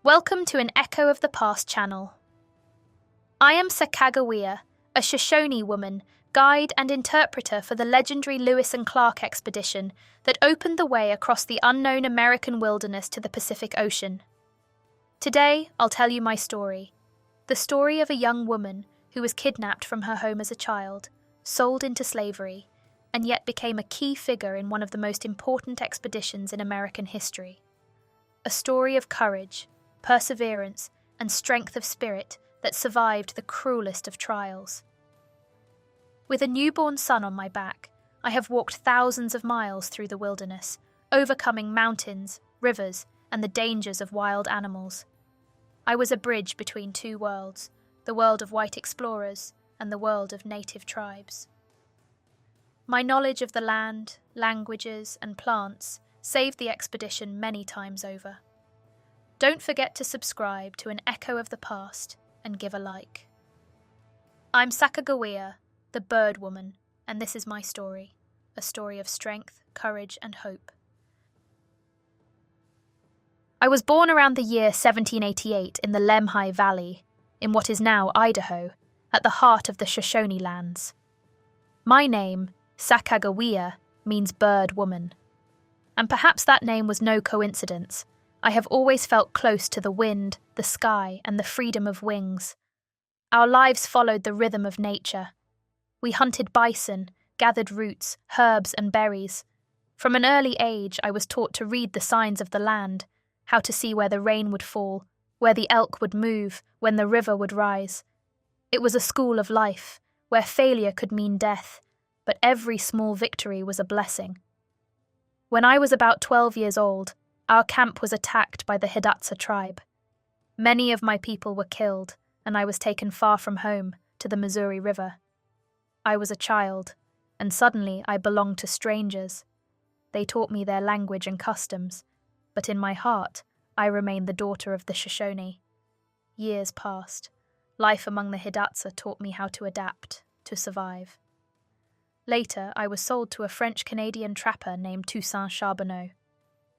Welcome to an Echo of the Past channel. I am Sacagawea, a Shoshone woman, guide and interpreter for the legendary Lewis and Clark expedition that opened the way across the unknown American wilderness to the Pacific Ocean. Today, I'll tell you my story, the story of a young woman who was kidnapped from her home as a child, sold into slavery, and yet became a key figure in one of the most important expeditions in American history. A story of courage, perseverance, and strength of spirit that survived the cruelest of trials. With a newborn son on my back, I have walked thousands of miles through the wilderness, overcoming mountains, rivers, and the dangers of wild animals. I was a bridge between two worlds, the world of white explorers and the world of native tribes. My knowledge of the land, languages, and plants saved the expedition many times over. Don't forget to subscribe to an Echo of the Past and give a like. I'm Sacagawea, the bird woman, and this is my story, a story of strength, courage, and hope. I was born around the year 1788 in the Lemhi Valley, in what is now Idaho, at the heart of the Shoshone lands. My name, Sacagawea, means bird woman. And perhaps that name was no coincidence. I have always felt close to the wind, the sky, and the freedom of wings. Our lives followed the rhythm of nature. We hunted bison, gathered roots, herbs, and berries. From an early age, I was taught to read the signs of the land, how to see where the rain would fall, where the elk would move, when the river would rise. It was a school of life, where failure could mean death, but every small victory was a blessing. When I was about 12 years old, our camp was attacked by the Hidatsa tribe. Many of my people were killed, and I was taken far from home, to the Missouri River. I was a child, and suddenly I belonged to strangers. They taught me their language and customs, but in my heart, I remained the daughter of the Shoshone. Years passed. Life among the Hidatsa taught me how to adapt, to survive. Later, I was sold to a French-Canadian trapper named Toussaint Charbonneau.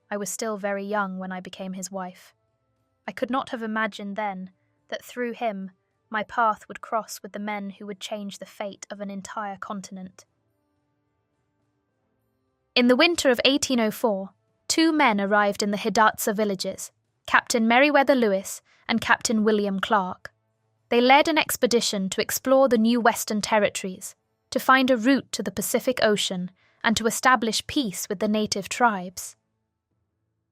I was still very young when I became his wife. I could not have imagined then that through him, my path would cross with the men who would change the fate of an entire continent. In the winter of 1804, two men arrived in the Hidatsa villages, Captain Meriwether Lewis and Captain William Clark. They led an expedition to explore the new Western Territories, to find a route to the Pacific Ocean, and to establish peace with the native tribes.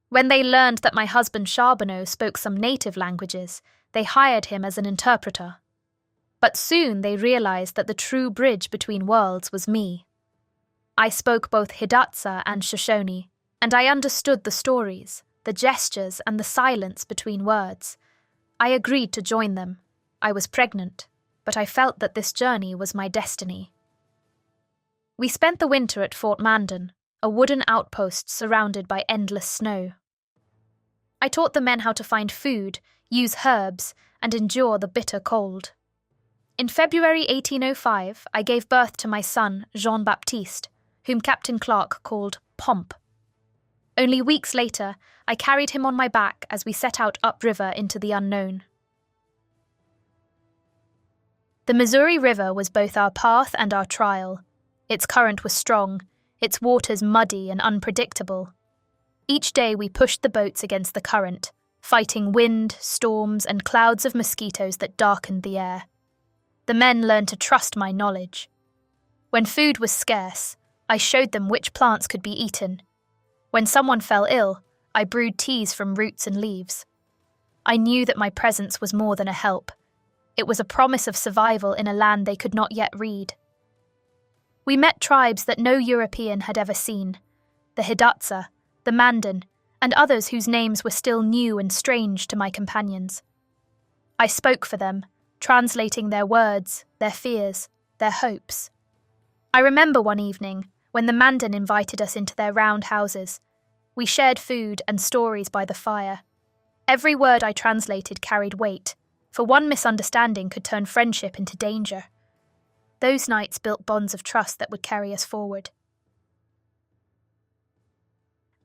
When they learned that my husband Charbonneau spoke some native languages, they hired him as an interpreter. But soon they realized that the true bridge between worlds was me. I spoke both Hidatsa and Shoshone, and I understood the stories, the gestures, and the silence between words. I agreed to join them. I was pregnant, but I felt that this journey was my destiny. We spent the winter at Fort Mandan, a wooden outpost surrounded by endless snow. I taught the men how to find food, use herbs, and endure the bitter cold. In February 1805, I gave birth to my son, Jean-Baptiste, whom Captain Clark called Pomp. Only weeks later, I carried him on my back as we set out upriver into the unknown. The Missouri River was both our path and our trial. Its current was strong, its waters muddy and unpredictable. Each day we pushed the boats against the current, fighting wind, storms, and clouds of mosquitoes that darkened the air. The men learned to trust my knowledge. When food was scarce, I showed them which plants could be eaten. When someone fell ill, I brewed teas from roots and leaves. I knew that my presence was more than a help. It was a promise of survival in a land they could not yet read. We met tribes that no European had ever seen, the Hidatsa, the Mandan, and others whose names were still new and strange to my companions. I spoke for them, translating their words, their fears, their hopes. I remember one evening when the Mandan invited us into their round houses. We shared food and stories by the fire. Every word I translated carried weight, for one misunderstanding could turn friendship into danger. Those nights built bonds of trust that would carry us forward.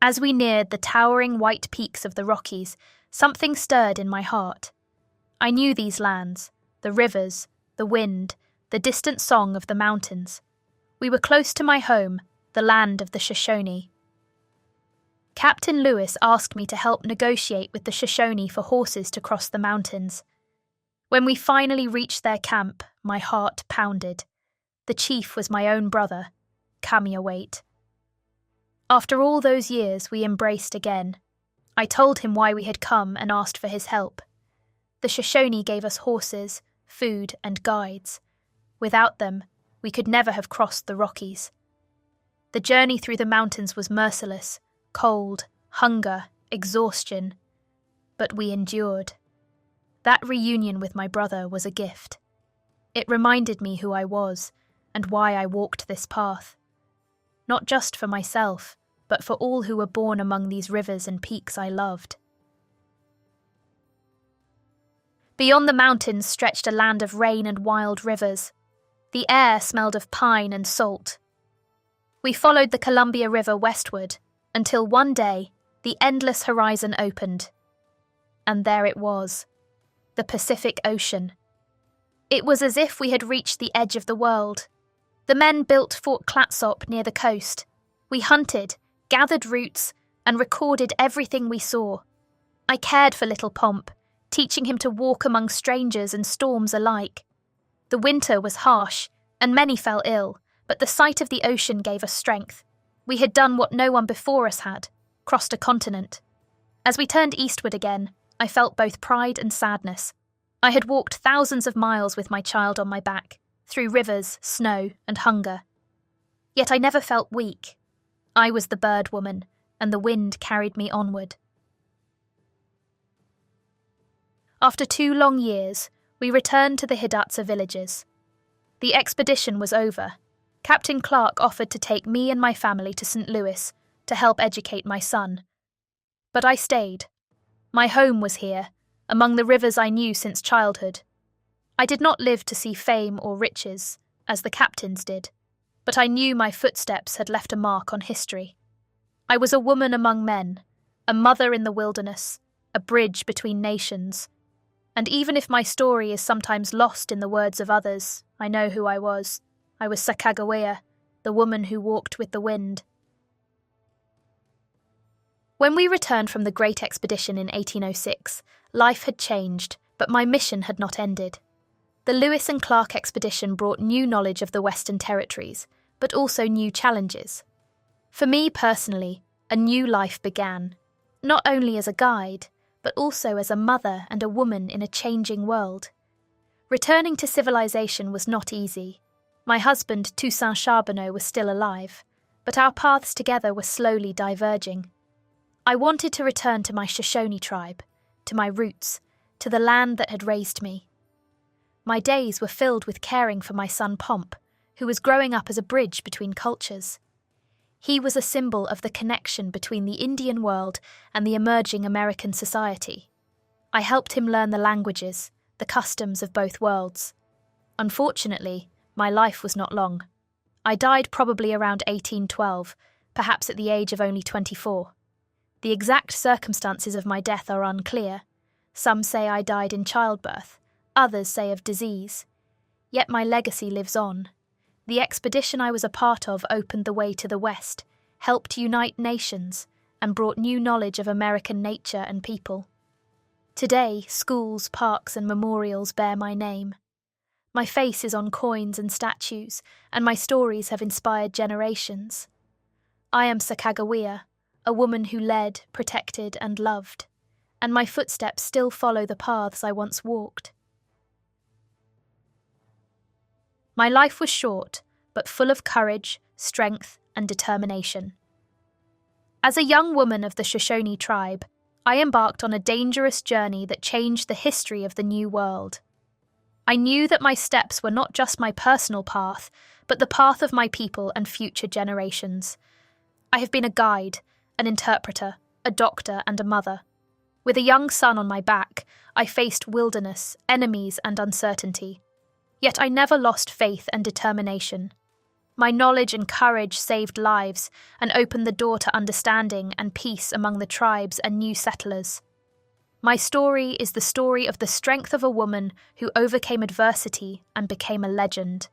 As we neared the towering white peaks of the Rockies, something stirred in my heart. I knew these lands, the rivers, the wind, the distant song of the mountains. We were close to my home, the land of the Shoshone. Captain Lewis asked me to help negotiate with the Shoshone for horses to cross the mountains. When we finally reached their camp, my heart pounded. The chief was my own brother, Sacagawea. After all those years, we embraced again. I told him why we had come and asked for his help. The Shoshone gave us horses, food, and guides. Without them, we could never have crossed the Rockies. The journey through the mountains was merciless, cold, hunger, exhaustion. But we endured. That reunion with my brother was a gift. It reminded me who I was and why I walked this path. Not just for myself, but for all who were born among these rivers and peaks I loved. Beyond the mountains stretched a land of rain and wild rivers. The air smelled of pine and salt. We followed the Columbia River westward until one day the endless horizon opened. And there it was, the Pacific Ocean. It was as if we had reached the edge of the world. The men built Fort Clatsop near the coast. We hunted, gathered roots, and recorded everything we saw. I cared for little Pomp, teaching him to walk among strangers and storms alike. The winter was harsh, and many fell ill, but the sight of the ocean gave us strength. We had done what no one before us had, crossed a continent. As we turned eastward again, I felt both pride and sadness. I had walked thousands of miles with my child on my back, through rivers, snow, and hunger. Yet I never felt weak. I was the bird woman, and the wind carried me onward. After 2 long years, we returned to the Hidatsa villages. The expedition was over. Captain Clark offered to take me and my family to St. Louis to help educate my son. But I stayed. My home was here, among the rivers I knew since childhood. I did not live to see fame or riches, as the captains did, but I knew my footsteps had left a mark on history. I was a woman among men, a mother in the wilderness, a bridge between nations. And even if my story is sometimes lost in the words of others, I know who I was. I was Sacagawea, the woman who walked with the wind. When we returned from the Great Expedition in 1806, life had changed, but my mission had not ended. The Lewis and Clark expedition brought new knowledge of the Western Territories, but also new challenges. For me personally, a new life began, not only as a guide, but also as a mother and a woman in a changing world. Returning to civilization was not easy. My husband, Toussaint Charbonneau, was still alive, but our paths together were slowly diverging. I wanted to return to my Shoshone tribe, to my roots, to the land that had raised me. My days were filled with caring for my son Pomp, who was growing up as a bridge between cultures. He was a symbol of the connection between the Indian world and the emerging American society. I helped him learn the languages, the customs of both worlds. Unfortunately, my life was not long. I died probably around 1812, perhaps at the age of only 24. The exact circumstances of my death are unclear. Some say I died in childbirth, others say of disease. Yet my legacy lives on. The expedition I was a part of opened the way to the West, helped unite nations, and brought new knowledge of American nature and people. Today, schools, parks, and memorials bear my name. My face is on coins and statues, and my stories have inspired generations. I am Sacagawea, a woman who led, protected, and loved, and my footsteps still follow the paths I once walked. My life was short, but full of courage, strength, and determination. As a young woman of the Shoshone tribe, I embarked on a dangerous journey that changed the history of the New World. I knew that my steps were not just my personal path, but the path of my people and future generations. I have been a guide, an interpreter, a doctor, and a mother. With a young son on my back, I faced wilderness, enemies, and uncertainty. Yet I never lost faith and determination. My knowledge and courage saved lives and opened the door to understanding and peace among the tribes and new settlers. My story is the story of the strength of a woman who overcame adversity and became a legend.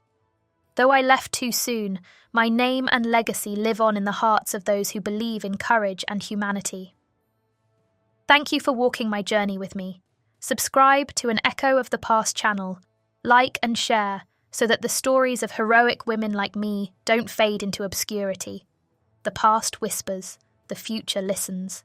Though I left too soon, my name and legacy live on in the hearts of those who believe in courage and humanity. Thank you for walking my journey with me. Subscribe to an Echo of the Past channel, like and share so that the stories of heroic women like me don't fade into obscurity. The past whispers, the future listens.